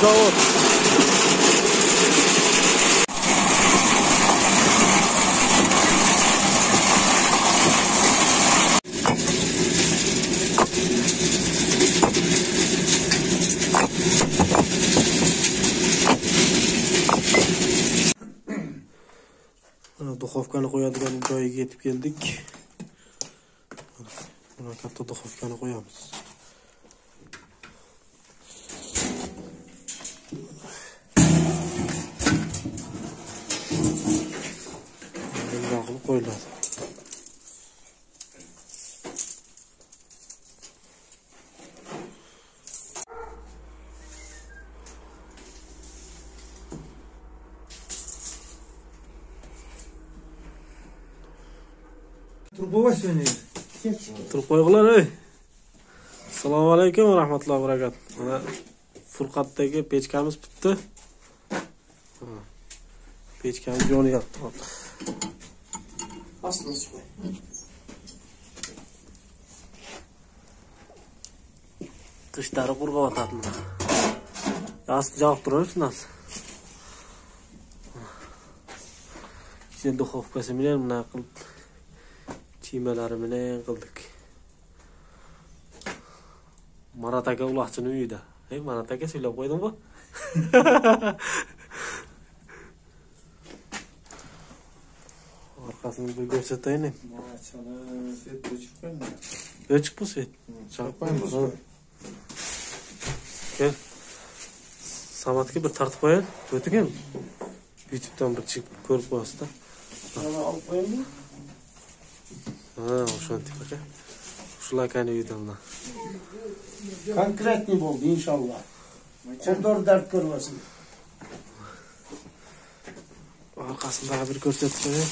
zavod. Duxovkani qo'yadigan joyga yetib keldik. Mana katta duxovkani qo'yamiz. Bunday qilib qo'yiladi. Turib qo'yinglar ey. Assalomu alaykum va rahmatullohi va barakatuh. Mana Furqatdagi pechkamiz bitdi. Pechkamiz yonyapti. Aslında Tishlari qurg'ovatadi. Yassi javob turib shunasi. Ichida duxovkasi bilan buna qilib kiyimlarni bilan qildik. Marat aka uloqchini uyida. Ey, Marat aka so'ylab qo'ydingmi? Orqasini bir ko'rsatayin. O'chib bu set. Chaqmaymiz. Kel. Samatga bir tartib qo'ying. O'tgan. YouTube'dan bir chiqib ko'rib qo'yasizda. Mana olib qo'yaymi? Ha, o'shanday aka. Shularni uydan. Konkretni bo'ldi inshaalloh. Qo'ldor dard ko'rmasin. Orqasini bir ko'rsatib qo'ying.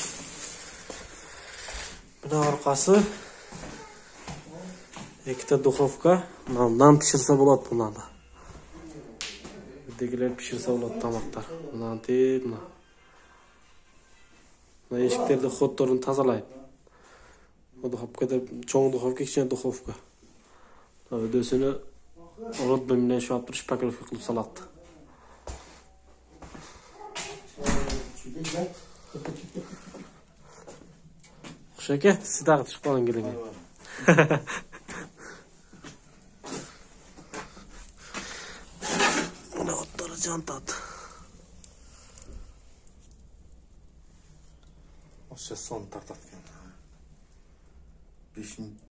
Buna orqasi ikkita duxovka. Nan pishirsa bo'ladi bunlarda. Degilar pishirsa bo'ladi tomoqlar. Bundan tepma. Mana eshiklarda xottorini tozalaydi. Bu duxovkada cho'ng duxovka, kichkina duxovka. Videosini rodbim bilan shu turish pakovka qilib soladi. Xushaka, siz taqtib qolingiz. Buni otları jantat. O'sha son tartatgan.